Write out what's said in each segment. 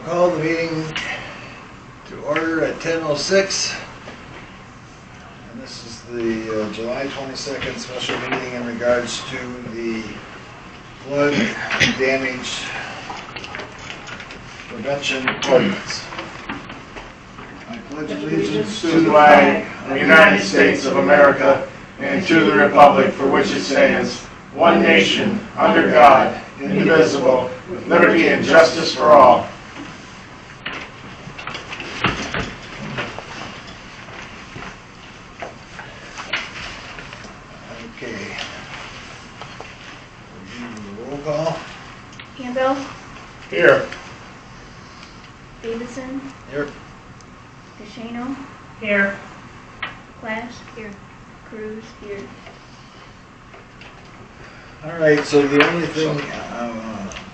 Call the meeting to order at 10:06. And this is the July 22nd special meeting in regards to the flood damage prevention ordinance. I pledge allegiance to the flag of the United States of America and to the republic for which it stands, one nation, under God, indivisible, with liberty and justice for all. Okay. We'll do the roll call. Campbell, Here. Davidson, Here. Kashano, Here. Clash, here, Cruz, here. All right, so the only thing,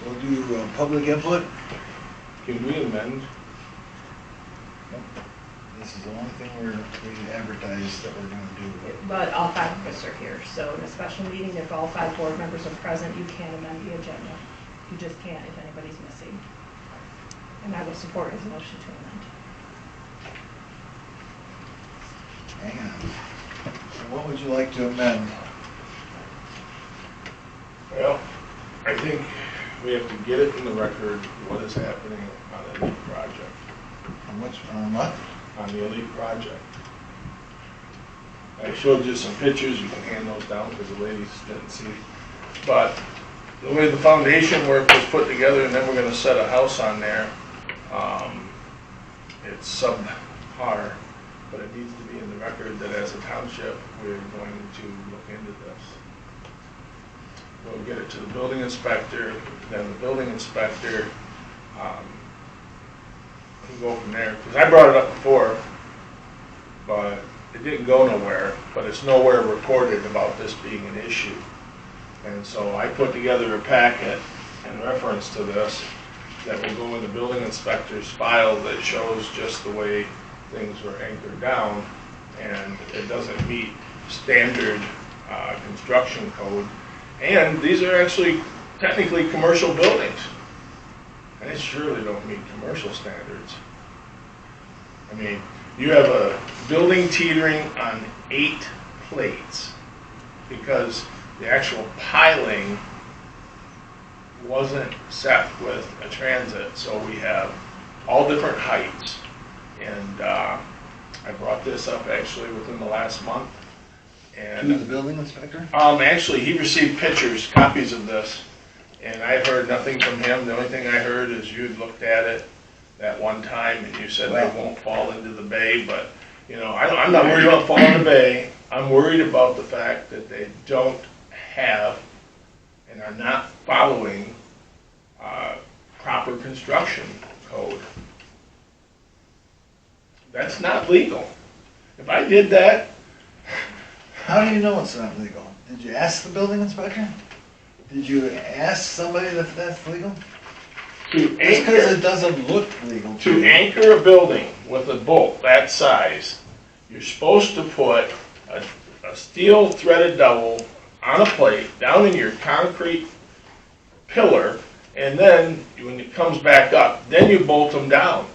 we'll do public input. Can we amend? This is the only thing we advertised that we're going to do. But all five of us are here, so in a special meeting, if all five board members are present, you can amend the agenda. You just can't if anybody's missing. And I will support his motion to amend. Hang on. So what would you like to amend? Well, I think we have to get it in the record what is happening on the elite project. On what? On the elite project. I showed you some pictures, you can hand those down because the ladies didn't see. But the way the foundation work was put together, and then we're gonna set a house on there, it's subpar, but it needs to be in the record that as a township, we're going to look into this. We'll get it to the building inspector, then the building inspector, we'll go from there. Because I brought it up before, but it didn't go nowhere, but it's nowhere recorded about this being an issue. And so I put together a packet in reference to this that will go in the building inspector's file that shows just the way things were anchored down, and it doesn't meet standard construction code. And these are actually technically commercial buildings, and they surely don't meet commercial standards. I mean, you have a building teetering on 8 plates because the actual piling wasn't set with a transit, so we have all different heights. And I brought this up actually within the last month. And To the building inspector? actually, he received pictures, copies of this, and I've heard nothing from him. The only thing I heard is you'd looked at it that one time and you said they won't fall into the bay, but you know, I'm not worried about falling in the bay. I'm worried about the fact that they don't have and are not following proper construction code. That's not legal. If I did that, How do you know it's not legal? Did you ask the building inspector? Did you ask somebody if that's legal? to Just because anchor it doesn't look legal to you. anchor a building with a bolt that size, you're supposed to put a steel threaded dowel on a plate down in your concrete pillar, and then when it comes back up, then you bolt them down.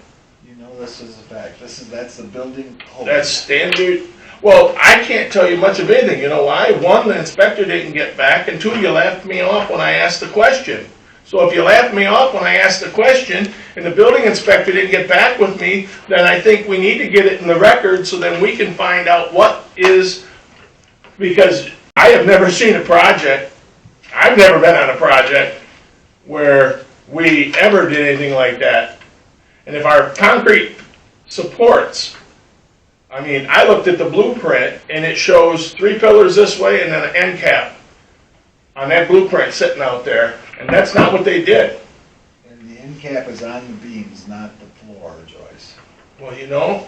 You know this is a fact. That's the building code. That's standard. Well, I can't tell you much of anything. You know why? One, the inspector didn't get back, and two, you laughed me off when I asked the question. So if you laughed me off when I asked the question, and the building inspector didn't get back with me, then I think we need to get it in the record so then we can find out what is, because I have never seen a project, I've never been on a project where we ever did anything like that. And if our concrete supports, I mean, I looked at the blueprint and it shows 3 pillars this way and then an end cap on that blueprint sitting out there, and that's not what they did. And the end cap is on the beams, not the floor, Joyce. Well, you know,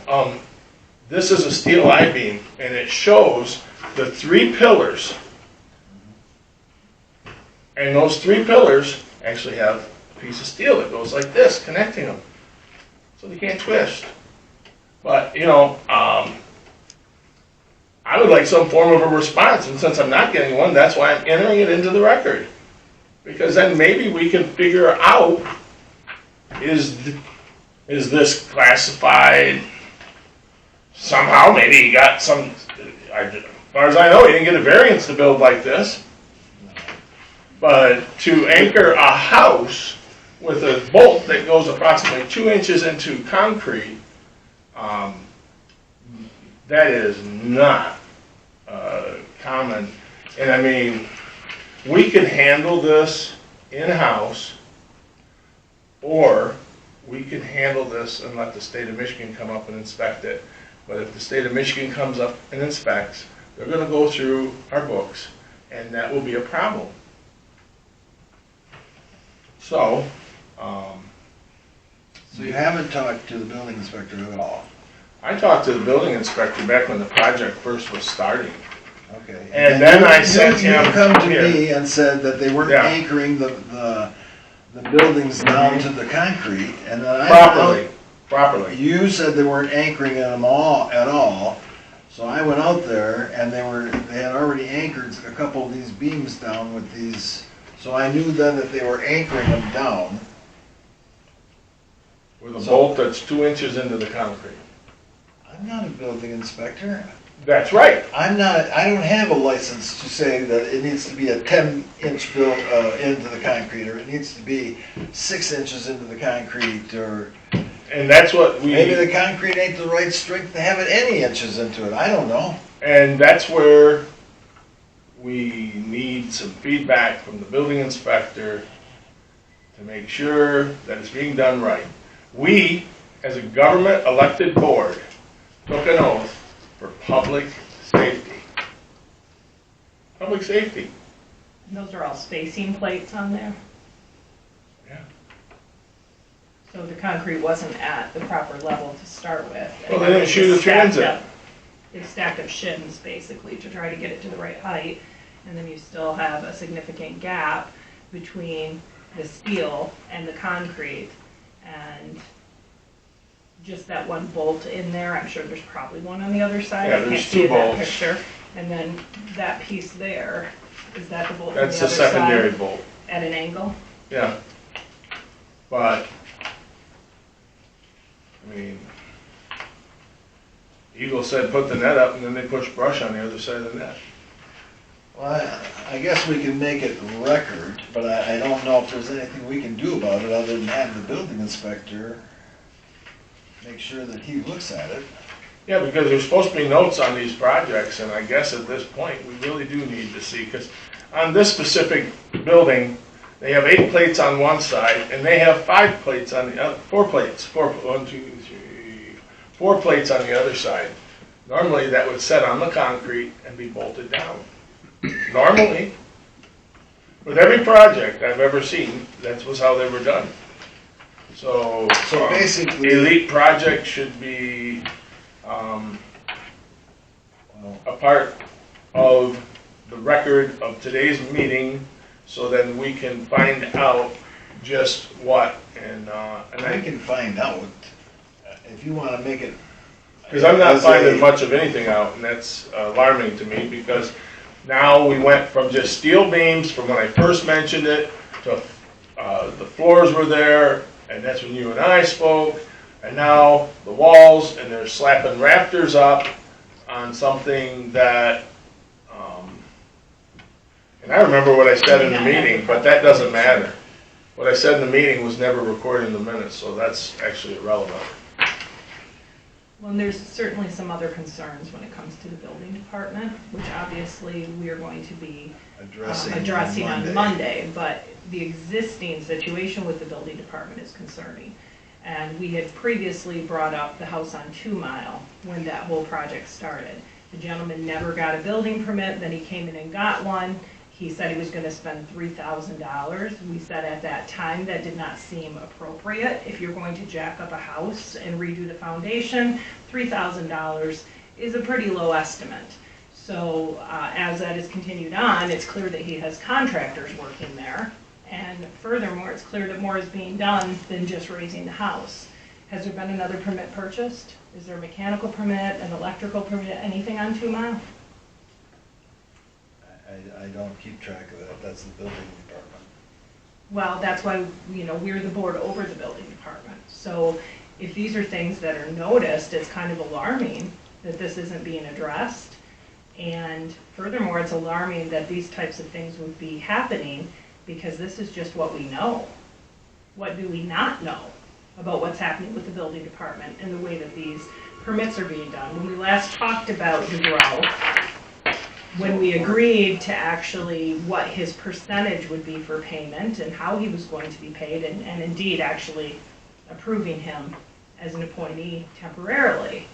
this is a steel I-beam and it shows the 3 pillars. And those 3 pillars actually have a piece of steel that goes like this, connecting them. So they can't twist. But, you know, I would like some form of a response, and since I'm not getting one, that's why I'm entering it into the record. Because then maybe we can figure out, is is this classified somehow? Maybe he got some, as far as I know, he didn't get a variance to build like this. But to anchor a house with a bolt that goes approximately 2 inches into concrete, that is not common. And I mean, we can handle this in-house, or we can handle this and let the state of Michigan come up and inspect it. But if the state of Michigan comes up and inspects, they're going to go through our books, and that will be a problem. So, So you haven't talked to the building inspector at all? I talked to the building inspector back when the project first was starting. Okay. And then I sent him You come to here. me and said that they weren't Yeah. anchoring the buildings down to the concrete, and then Properly. You said they weren't anchoring them at all, so I went out there and they had already anchored a couple of these beams down with these, so I knew then that they were anchoring them down. With a bolt that's 2 inches into the concrete. I'm not a building inspector. That's right. I don't have a license to say that it needs to be a 10-inch build into the concrete, or it needs to be 6 inches into the concrete, or And that's what we... maybe the concrete ain't the right strength to have it any inches into it. I don't know. And that's where we need some feedback from the building inspector to make sure that it's being done right. We, as a government elected board, took an oath for public safety. Public safety. And those are all spacing plates on there. Yeah. So the concrete wasn't at the proper level to start with. Well, they didn't shoot a transit. They stacked up shims basically to try to get it to the right height. And then you still have a significant gap between the steel and the concrete. And just that one bolt in there, I'm sure there's probably one on the other side. Yeah, I can't there's see two that bolts. picture. And then that piece there, is that the bolt on the other That's side? the secondary bolt. At an angle? Yeah. But, I mean, Eagle said put the net up, and then they pushed brush on the other side of the net. Well, I guess we can make it record, but I don't know if there's anything we can do about it other than have the building inspector make sure that he looks at it. Yeah, because there's supposed to be notes on these projects, and I guess at this point, we really do need to see, because on this specific building, they have 8 plates on one side, and they have 5 plates on the other, 4 plates, 4 plates on the other side. Normally, that would set on the concrete and be bolted down. Normally, with every project I've ever seen, that was how they were done. So basically, elite project should be a part of the record of today's meeting, so then we can find out just what, and I can find out if you want to make it. because I'm not as finding a- much of anything out, and that's alarming to me, because now we went from just steel beams from when I first mentioned it to the floors were there, and that's when you and I spoke, and now the walls, and they're slapping rafters up on something that, and I remember what I said in the meeting, but that doesn't matter. What I said in the meeting was never recorded in the minutes, so that's actually irrelevant. Well, and there's certainly some other concerns when it comes to the building department, which obviously we are going to be addressing on Monday. But the existing situation with the building department is concerning. And we had previously brought up the house on 2 Mile when that whole project started. The gentleman never got a building permit, then he came in and got one. He said he was going to spend $3,000. We said at that time that did not seem appropriate. If you're going to jack up a house and redo the foundation, $3,000 is a pretty low estimate. So as that is continued on, it's clear that he has contractors working there. And furthermore, it's clear that more is being done than just raising the house. Has there been another permit purchased? Is there a mechanical permit, an electrical permit, anything on 2 Mile? I don't keep track of that. That's the building department. Well, that's why, we're the board over the building department. So if these are things that are noticed, it's kind of alarming that this isn't being addressed. And furthermore, it's alarming that these types of things would be happening because this is just what we know. What do we not know about what's happening with the building department and the way that these permits are being done? When we last talked about DeGrow, when we agreed to actually what his percentage would be for payment and how he was going to be paid, and indeed actually approving him as an appointee temporarily,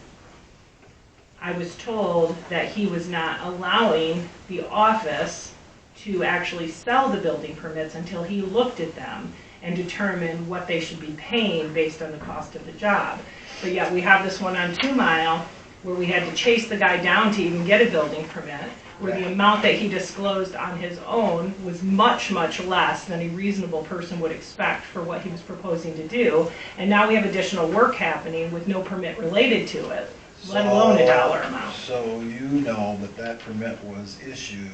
I was told that he was not allowing the office to actually sell the building permits until he looked at them and determined what they should be paying based on the cost of the job. But yet we have this one on 2 Mile where we had to chase the guy down to even get a building permit, where the amount that he disclosed on his own was much, much less than a reasonable person would expect for what he was proposing to do. And now we have additional work happening with no permit related to it, let alone a dollar amount. So you know that permit was issued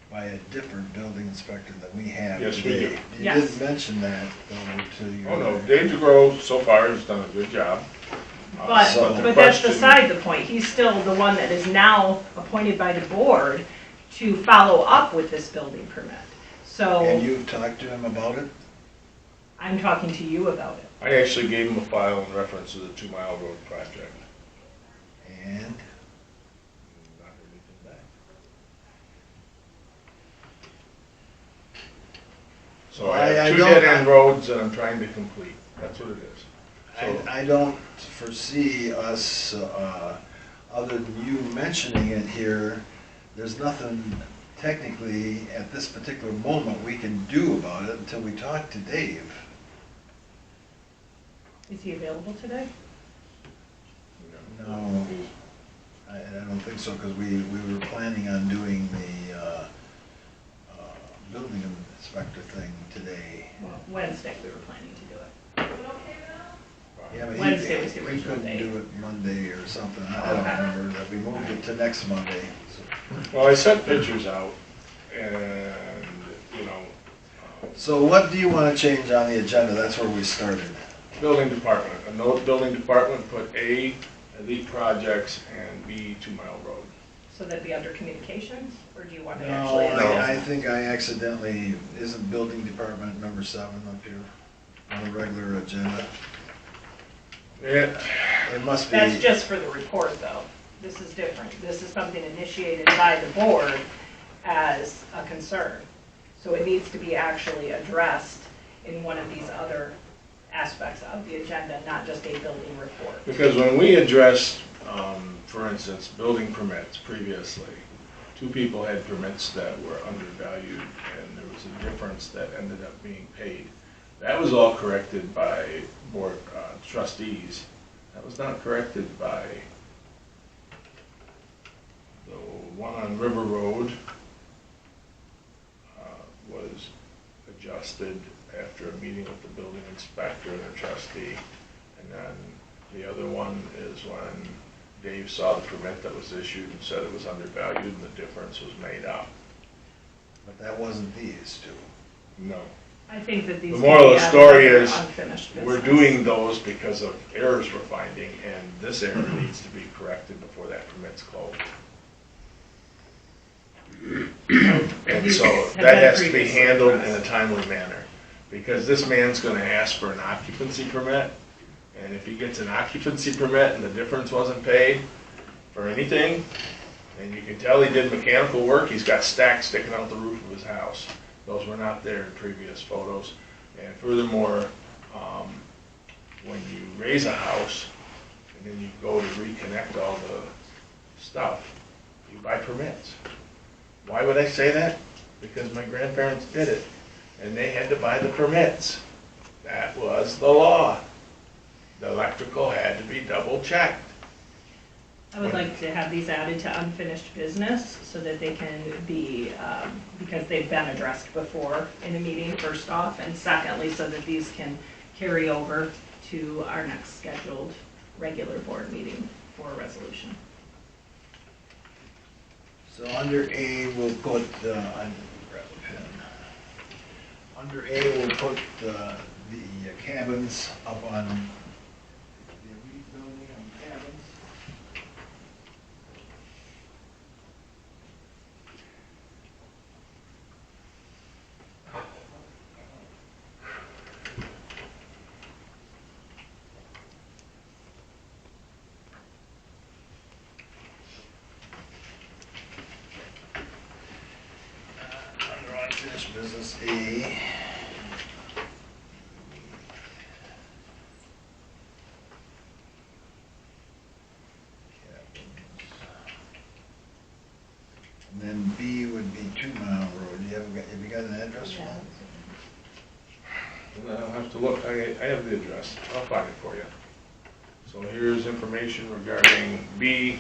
by a different building inspector than we have Yes, we today. do. You Yes. didn't mention that, though, to your... Oh, no, Dave DeGrow so far has done a good job. But, So- but that's beside the point. He's still the one that is now appointed by the board to follow up with this building permit. And So you've talked to him about it? I'm talking to you about it. I actually gave him a file in reference to the 2 Mile Road project. And? Not heard anything back. So Well, I I have 2 don't- dead-end roads that I'm trying to complete. That's what it is. So, I don't foresee us, other than you mentioning it here, there's nothing technically at this particular moment we can do about it until we talk to Dave. Is he available today? No, I don't think so, because we were planning on doing the building inspector thing today. Well, Wednesday we were planning to do it. Yeah, but Wednesday was the he original couldn't date. do it Monday or something, I don't Okay. remember, that we moved it to next Monday. Well, I sent pictures out, and, you know, So what do you want to change on the agenda? That's where we started. building department. A note, building department, put A, elite projects, and B, 2 Mile Road. So that'd be under communications, or do you want to No, actually? I think I accidentally, isn't building department number 7 up here on the regular agenda? Yeah, It must be. That's just for the report, though. This is different. This is something initiated by the board as a concern. So it needs to be actually addressed in one of these other aspects of the agenda, not just a building report. because when we addressed, for instance, building permits previously, 2 people had permits that were undervalued, and there was a difference that ended up being paid. That was all corrected by board trustees. That was not corrected by the one on River Road. Was adjusted after a meeting with the building inspector and the trustee. And then the other one is when Dave saw the permit that was issued and said it was undervalued and the difference was made up. But that wasn't these 2. No. I think that these. The moral of the story can be is, unfinished we're business. doing those because of errors we're finding, and this error needs to be corrected before that permit's closed. And These so have that been has to be previously handled in a addressed. timely manner, because this man's gonna ask for an occupancy permit, and if he gets an occupancy permit and the difference wasn't paid for anything, and you can tell he did mechanical work, he's got stacks sticking out the roof of his house. Those were not there in previous photos. And furthermore, when you raise a house, and then you go to reconnect all the stuff, you buy permits. Why would I say that? Because my grandparents did it, and they had to buy the permits. That was the law. The electrical had to be double checked. I would like to have these added to unfinished business so that they can be, because they've been addressed before in a meeting, first off, and secondly, so that these can carry over to our next scheduled regular board meeting for a resolution. So under A, we'll put, I need to grab a pen. Under A, we'll put the cabins up on And I'll have to look, I have the address, I'll find it for you. So here's information regarding B,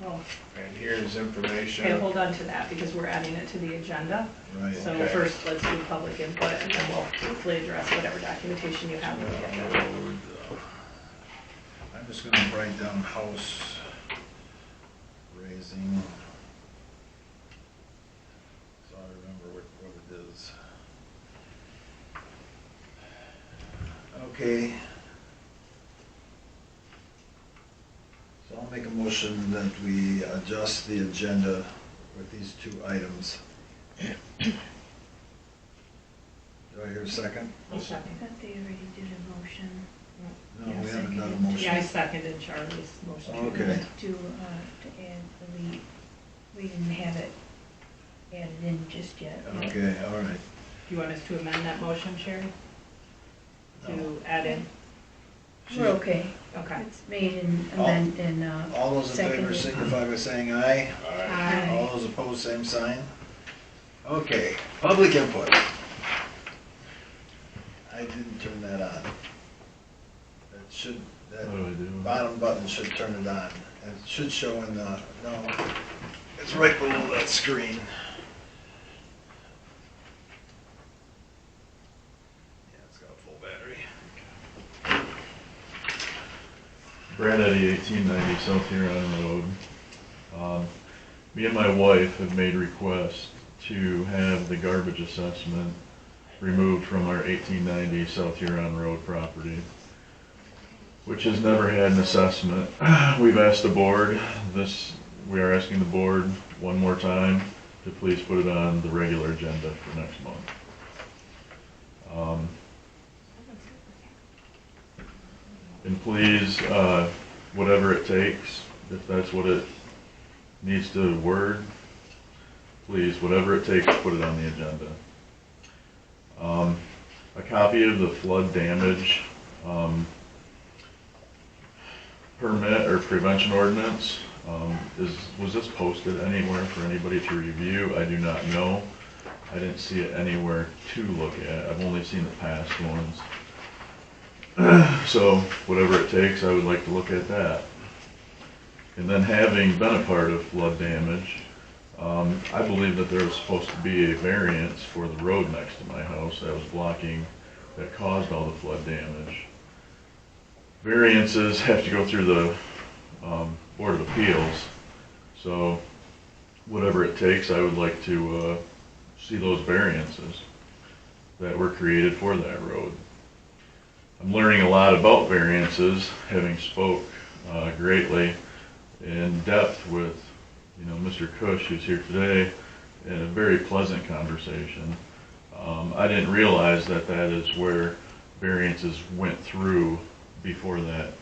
Oh, and here's information. okay, hold on to that because we're adding it to the agenda. Right. So Okay. first, let's do public input and then we'll hopefully address whatever documentation you have. I'm just gonna write down house raising. So I remember what it is. Okay. So I'll make a motion that we adjust the agenda with these two items. Do I hear a second? I'll second. I thought they already did a motion No, Yeah, we haven't done a second. motion. Yeah, I seconded Charlie's motion. Okay. to add the lead. We didn't have it added in just yet. Okay, all right. Do you want us to amend that motion, Sherry? No. To add in? We're okay. Okay. It's made and All those in favor seconded. signify by saying aye. Aye. All those opposed, same sign. Okay, public input. I didn't turn that on. That should, that What do I do? bottom button should turn it on. And it should show in the, no, it's right below that screen. Yeah, it's got a full battery. Brad Eddy, 1890 South Huron Road. Me and my wife have made requests to have the garbage assessment removed from our 1890 South Huron Road property, which has never had an assessment. We've asked the board, we are asking the board one more time to please put it on the regular agenda for next month. And please, whatever it takes, if that's what it needs to word, please, whatever it takes, put it on the agenda. A copy of the flood damage permit or prevention ordinance, was this posted anywhere for anybody to review? I do not know. I didn't see it anywhere to look at. I've only seen the past ones. So whatever it takes, I would like to look at that. And then having been a part of flood damage, I believe that there was supposed to be a variance for the road next to my house that was blocking, that caused all the flood damage. Variances have to go through the Board of Appeals, so whatever it takes, I would like to see those variances that were created for that road. I'm learning a lot about variances, having spoke greatly in depth with, Mr. Cush, who's here today, in a very pleasant conversation. I didn't realize that that is where variances went through before that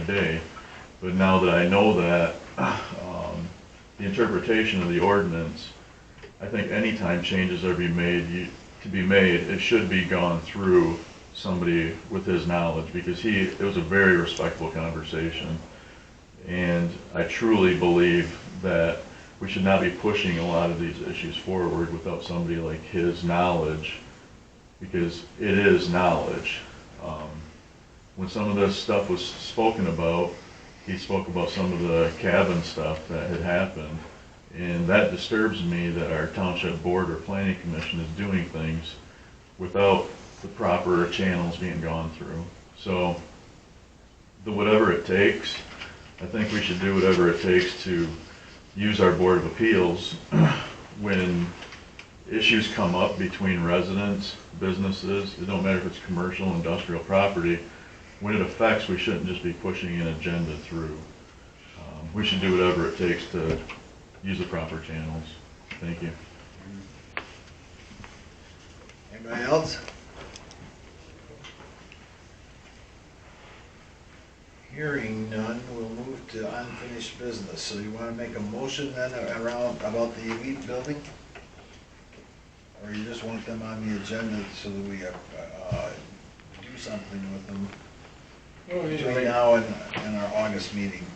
day. But now that I know that, the interpretation of the ordinance, I think anytime changes are to be made, it should be gone through somebody with his knowledge, because it was a very respectful conversation. And I truly believe that we should not be pushing a lot of these issues forward without somebody like his knowledge, because it is knowledge. When some of this stuff was spoken about, he spoke about some of the cabin stuff that had happened, and that disturbs me that our township board or planning commission is doing things without the proper channels being gone through. So, whatever it takes, I think we should do whatever it takes to use our Board of Appeals when issues come up between residents, businesses, it don't matter if it's commercial, industrial property, when it affects, we shouldn't just be pushing an agenda through. We should do whatever it takes to use the proper channels. Thank you. Anybody else? Hearing none, we'll move to unfinished business. So you want to make a motion then about the elite building? Or you just want them on the agenda so that we do something with them between now and our August meeting?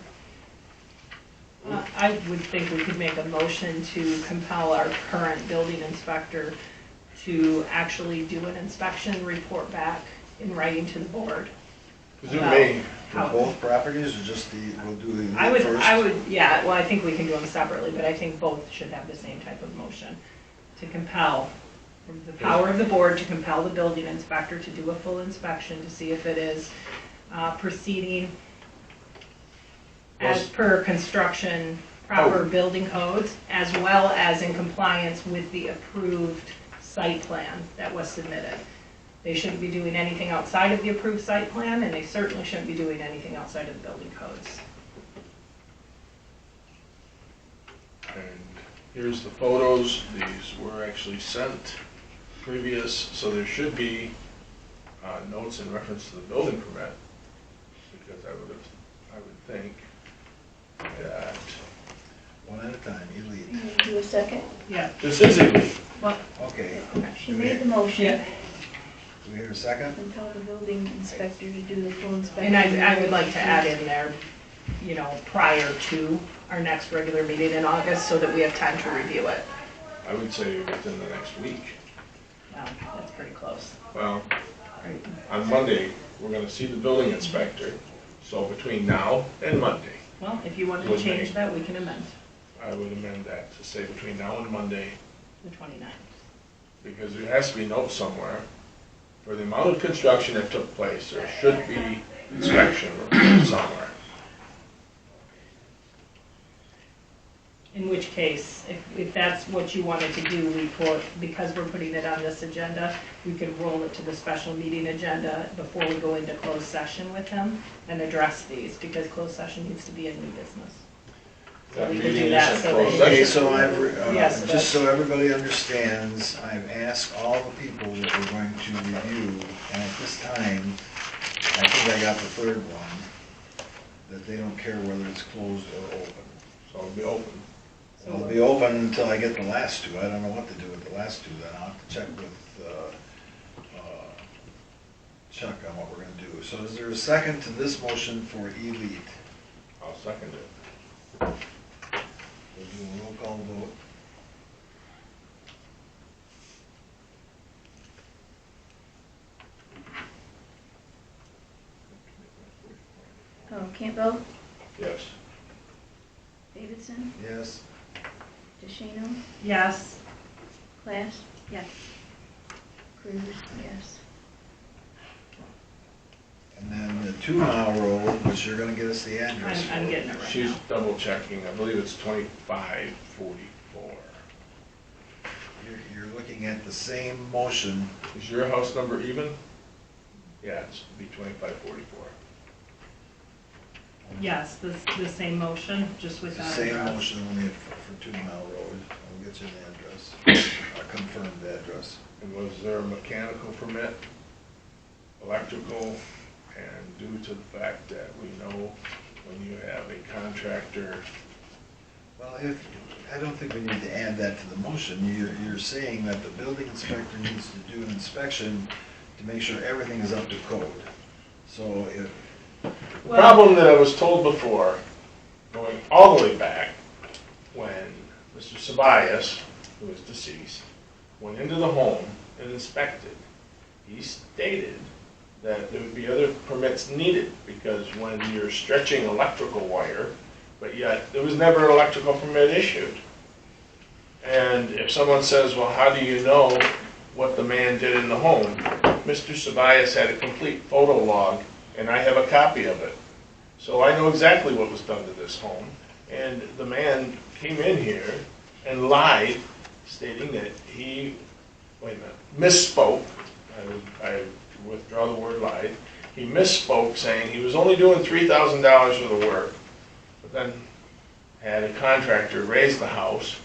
I would think we could make a motion to compel our current building inspector to actually do an inspection, report back in writing to the board. Because it may, For both properties, or just we'll do the I would, first? yeah, well, I think we can do them separately, but I think both should have the same type of motion to compel, the power of the board to compel the building inspector to do a full inspection to see if it is proceeding as per construction proper building codes, as well as in compliance with the approved site plan that was submitted. They shouldn't be doing anything outside of the approved site plan, and they certainly shouldn't be doing anything outside of the building codes. and here's the photos. These were actually sent previous, so there should be notes in reference to the building permit, because I would think that One at a time, Elite. You need to do a second? Yeah. this is elite. Well, Okay, She made the motion yeah, do we hear a second? and tell the building inspector to do the full inspection. and I would like to add in there, you know, prior to our next regular meeting in August, so that we have time to review it. I would say within the next week. Well, that's pretty close. Well, Right. on Monday, we're gonna see the building inspector, so between now and Monday, Well, if you wanted to Would change make- that, we can amend I would amend that to say between now and Monday, the 29th. because there has to be notes somewhere. For the amount of construction that took place, there should be inspection somewhere. In which case, if that's what you wanted to do, because we're putting it on this agenda, we could roll it to the special meeting agenda before we go into closed session with him and address these, because closed session needs to be a new business. So That we can meeting do that isn't so closed that. Okay, session. so Yes, just so everybody understands, I've asked all the people that we're going to review, and at this time, I think I got the third one, that they don't care whether it's closed or open. So it'll be open. So it'll be open until I get the last two. I don't know what to do with the last two, then I'll have to check with Chuck on what we're gonna do. So is there a second to this motion for Elite? I'll second it. We'll do a roll call vote. Oh, Campbell, Yes. Davidson, Yes? DeShano, Yes, Class? Yes. Cruz, yes. And then the 2 Mile Road, which you're gonna get us the address for. I'm getting it right She's now. double checking. I believe it's 2544. You're looking at the same motion. Is your house number even? Yeah, it's be 2544. Yes, the same motion, just It's with the that same address. motion only for 2 Mile Road. I'll get you the address, a confirmed address. And was there a mechanical permit, electrical, and due to the fact that we know when you have a contractor, Well, I don't think we need to add that to the motion. You're saying that the building inspector needs to do an inspection to make sure everything is up to code. So if, the Well, problem that I was told before, going all the way back, when Mr. Sabias, who is deceased, went into the home and inspected, he stated that there would be other permits needed, because when you're stretching electrical wire, but yet there was never an electrical permit issued. And if someone says, well, how do you know what the man did in the home? Mr. Sabias had a complete photo log, and I have a copy of it. So I know exactly what was done to this home. And the man came in here and lied, stating that he, wait a minute, misspoke. I withdraw the word lied. He misspoke, saying he was only doing $3,000 worth of work, but then had a contractor raise the house,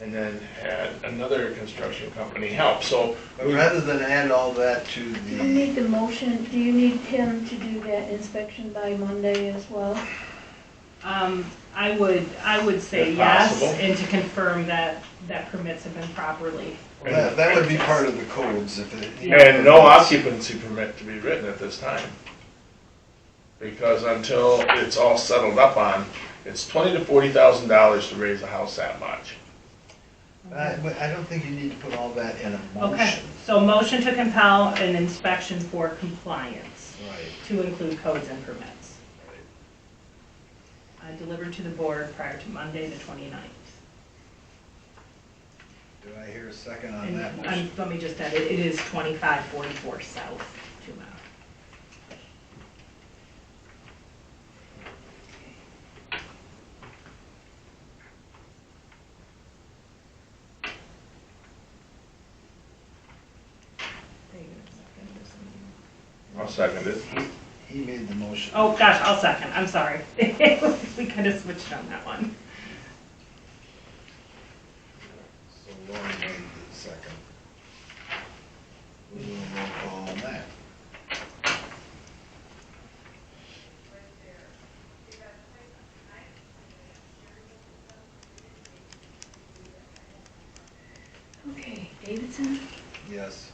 and then had another construction company help. So but rather than add all that to Do you need the, the motion, do you need him to do that inspection by Monday as well? I would say If yes, possible. and to confirm that permits have been properly. that would be part of the codes if it. and no occupancy permit to be written at this time. Because until it's all settled up on, it's $20,000 to $40,000 to raise a house that much. But I don't think you need to put all that in a Okay, motion. so motion to compel an inspection for compliance Right. to include codes and permits. Delivered to the board prior to Monday, the 29th. Do I hear a second on that motion? And let me just add, it is 2544 South, 2 mile. I'll second it. He made the motion. Oh, gosh, I'll second, I'm sorry. We kind of switched on that one. So Lauren made the second. We'll do a roll call on that. Okay, Davidson, Yes.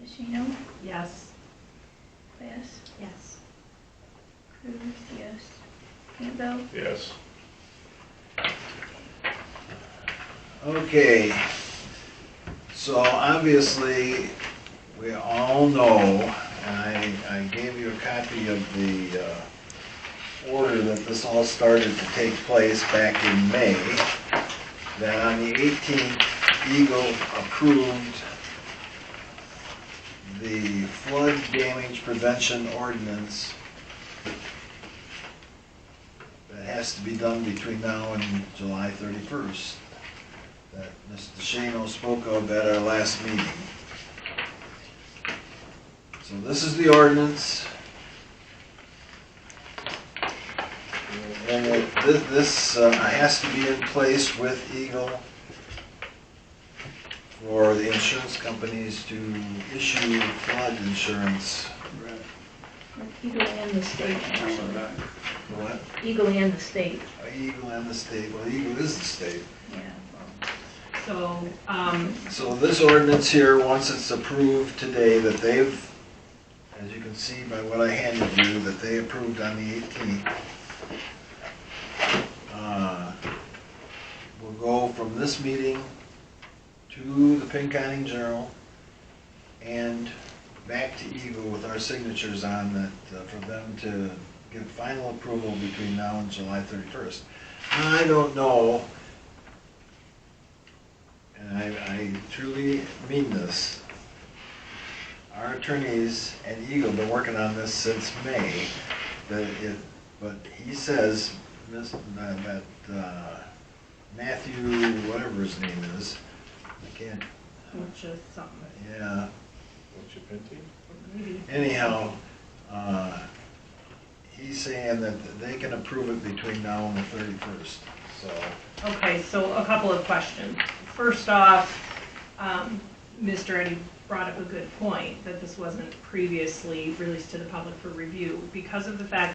Pacino, Yes. Bass, Yes. Cruz, yes. Campbell, Yes. Okay, so obviously, we all know, and I gave you a copy of the order that this all started to take place back in May, that on the 18th, Eagle approved the flood damage prevention ordinance that has to be done between now and July 31st, that Mr. Shano spoke of at our last meeting. So this is the ordinance. And this has to be in place with Eagle for the insurance companies to issue flood insurance. Eagle and the state, actually. What? Eagle and the state, Eagle and the state, well, Eagle is the state. yeah. So, So this ordinance here, once it's approved today, that they've, as you can see by what I handed you, that they approved on the 18th, will go from this meeting to the Pinconning Journal and back to Eagle with our signatures on that, for them to give final approval between now and July 31st. I don't know, and I truly mean this, our attorneys and Eagle have been working on this since May, but he says, that Matthew, whatever his name is, I can't, which is something, yeah, What's your Pinty? maybe. anyhow, he's saying that they can approve it between now and the 31st, so. Okay, so a couple of questions. First off, Mr. Eddy brought up a good point, that this wasn't previously released to the public for review. Because of the fact